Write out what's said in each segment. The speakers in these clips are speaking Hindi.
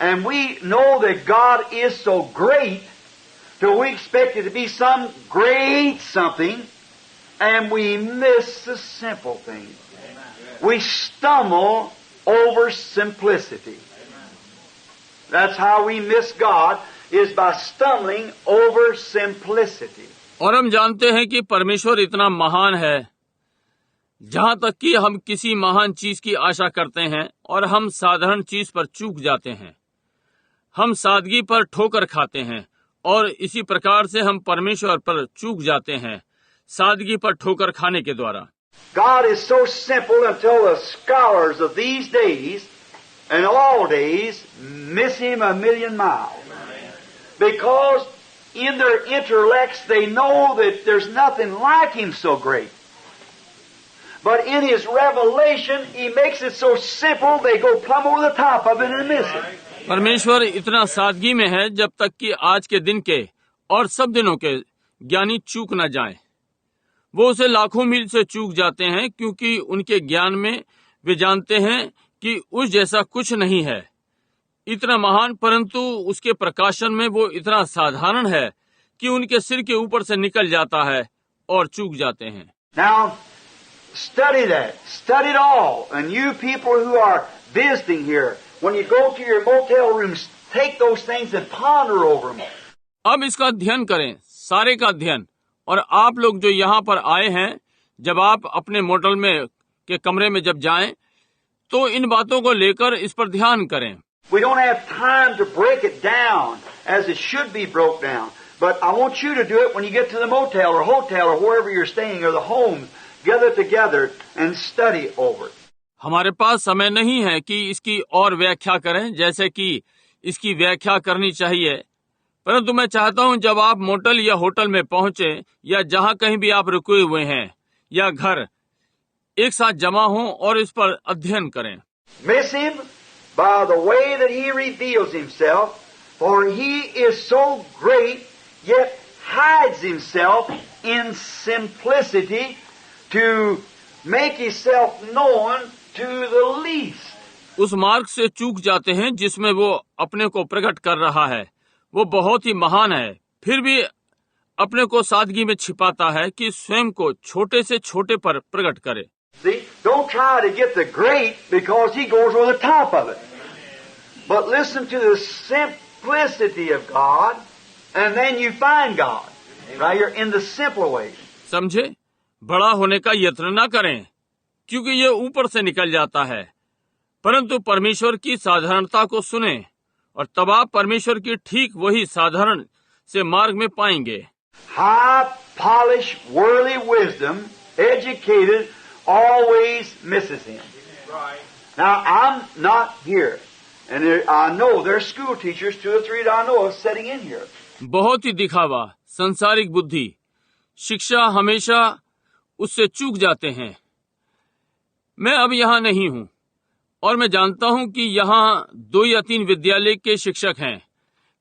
and we know that God is so great, till we expect it to be some great something, and we miss the simple things. We stumble over simplicity. That's how we miss God, is by stumbling over simplicity. और हम जानते हैं कि परमेश्वर इतना महान है, जहाँ तक कि हम किसी महान चीज की आशा करते हैं और हम साधारण चीज पर चूक जाते हैं। हम सादगी पर ठोकर खाते हैं और इसी प्रकार से हम परमेश्वर पर चूक जाते हैं, सादगी पर ठोकर खाने के द्वारा। God is so simple until the scholars of these days and all days miss Him a million miles. Because in their intellects they know that there's nothing like Him so great. But in His revelation He makes it so simple they go plumb over the top of it and miss it. परमेश्वर इतना सादगी में है जब तक कि आज के दिन के और सब दिनों के ज्ञानी चूक न जाएं। वो उसे लाखों मील से चूक जाते हैं, क्योंकि उनके ज्ञान में वे जानते हैं कि उस जैसा कुछ नहीं है, इतना महान, परंतु उसके प्रकाशन में वो इतना साधारण है कि उनके सिर के ऊपर से निकल जाता है और चूक जाते हैं। Now, study that. Study it all. And you people who are visiting here, when you go to your motel rooms, take those things and ponder over them. अब इसका अध्ययन करें, सारे का अध्ययन। और आप लोग जो यहाँ पर आए हैं, जब आप अपने मोटल में के कमरे में जब जाएं, तो इन बातों को लेकर इस पर ध्यान करें। We don't have time to break it down as it should be broke down. But I want you to do it when you get to the motel or hotel or wherever you're staying or the home. Gather together and study over it. हमारे पास समय नहीं है कि इसकी और व्याख्या करें जैसे कि इसकी व्याख्या करनी चाहिए, परंतु मैं चाहता हूं जब आप मोटल या होटल में पहुंचे या जहां कहीं भी आप रुके हुए हैं या घर, एक साथ जमा हों और इस पर अध्ययन करें। Miss Him by the way that He reveals Himself, for He is so great, yet hides Himself in simplicity to make Himself known to the least. उस मार्ग से चूक जाते हैं जिसमें वो अपने को प्रकट कर रहा है। वो बहुत ही महान है, फिर भी अपने को सादगी में छिपाता है कि स्वयं को छोटे से छोटे पर प्रकट करे। See, don't try to get the great because He goes over the top of it. But listen to the simplicity of God, and then you find God. Right here in the simple way. समझे? बड़ा होने का यत्न न करें, क्योंकि ये ऊपर से निकल जाता है, परंतु परमेश्वर की साधारणता को सुने और तब आप परमेश्वर की ठीक वही साधारण से मार्ग में पाएंगे। High, polished, worldly wisdom, educated, always misses Him. Right. Now, I'm not here, and I know there's school teachers, 2 or 3 that I know of sitting in here. बहुत ही दिखावा, संसारिक बुद्धि, शिक्षा हमेशा उससे चूक जाते हैं। मैं अब यहाँ नहीं हूँ और मैं जानता हूँ कि यहाँ 2 या 3 विद्यालय के शिक्षक हैं।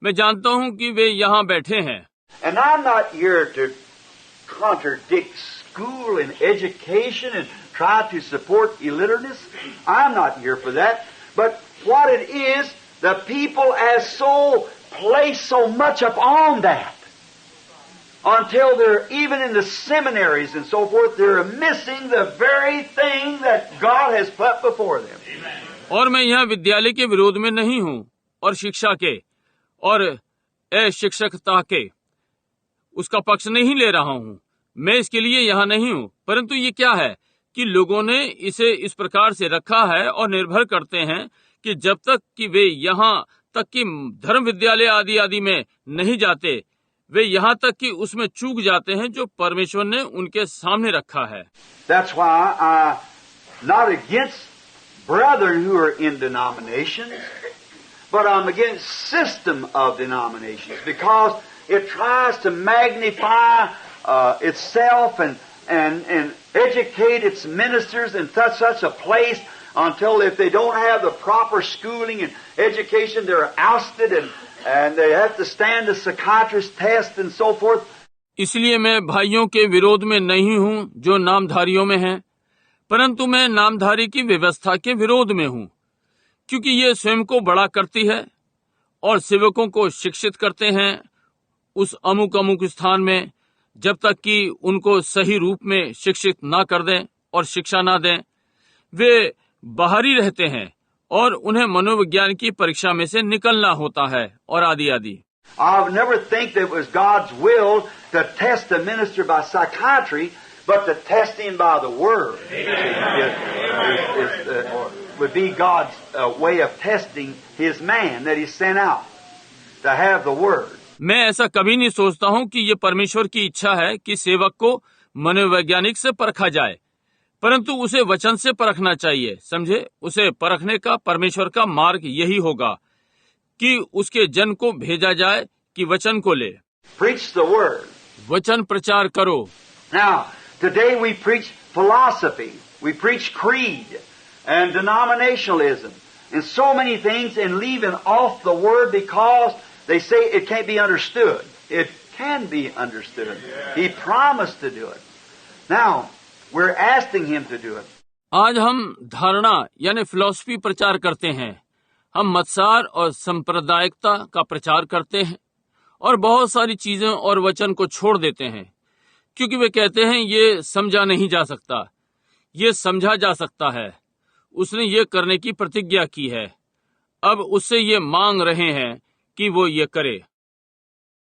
मैं जानता हूँ कि वे यहाँ बैठे हैं। And I'm not here to contradict school and education and try to support illiterateness. I'm not here for that. But what it is, the people as so place so much upon that until they're even in the seminaries and so forth, they're missing the very thing that God has put before them. और मैं यहाँ विद्यालय के विरोध में नहीं हूँ और शिक्षा के और शिक्षकता के उसका पक्ष नहीं ले रहा हूँ। मैं इसके लिए यहाँ नहीं हूँ, परंतु ये क्या है कि लोगों ने इसे इस प्रकार से रखा है और निर्भर करते हैं कि जब तक कि वे यहाँ तक कि धर्म विद्यालय आदि आदि में नहीं जाते, वे यहाँ तक कि उसमें चूक जाते हैं जो परमेश्वर ने उनके सामने रखा है। That's why I'm not against brethren who are in denominations, but I'm against system of denominations because it tries to magnify itself and educate its ministers in such a place until if they don't have the proper schooling and education, they're ousted and they have to stand a psychiatrist test and so forth. इसलिए मैं भाइयों के विरोध में नहीं हूँ जो नामधारियों में हैं, परंतु मैं नामधारी की व्यवस्था के विरोध में हूँ, क्योंकि ये स्वयं को बड़ा करती है और सेवकों को शिक्षित करते हैं उस अमुक अमुक स्थान में, जब तक कि उनको सही रूप में शिक्षित ना कर दें और शिक्षा ना दें। वे बाहरी रहते हैं और उन्हें मनोविज्ञान की परीक्षा में से निकलना होता है और आदि आदि। I would never think that it was God's will to test a minister by psychiatry, but to test him by the Word. Would be God's way of testing His man that He sent out to have the Word. मैं ऐसा कभी नहीं सोचता हूँ कि ये परमेश्वर की इच्छा है कि सेवक को मनोवैज्ञानिक से परखा जाए, परंतु उसे वचन से परखना चाहिए। समझे, उसे परखने का परमेश्वर का मार्ग यही होगा कि उसके जन को भेजा जाए कि वचन को ले। Preach the Word. वचन प्रचार करो। Now, today we preach philosophy, we preach creed and denominationalism and so many things, and leaving off the Word because they say it can't be understood. It can be understood. He promised to do it. Now, we're asking Him to do it. आज हम धारणा यानी फिलॉसफी प्रचार करते हैं, हम मत्सार और सांप्रदायिकता का प्रचार करते हैं और बहुत सारी चीजें और वचन को छोड़ देते हैं, क्योंकि वे कहते हैं ये समझा नहीं जा सकता, ये समझा जा सकता है। उसने ये करने की प्रतिज्ञा की है, अब उससे ये मांग रहे हैं कि वो ये करे।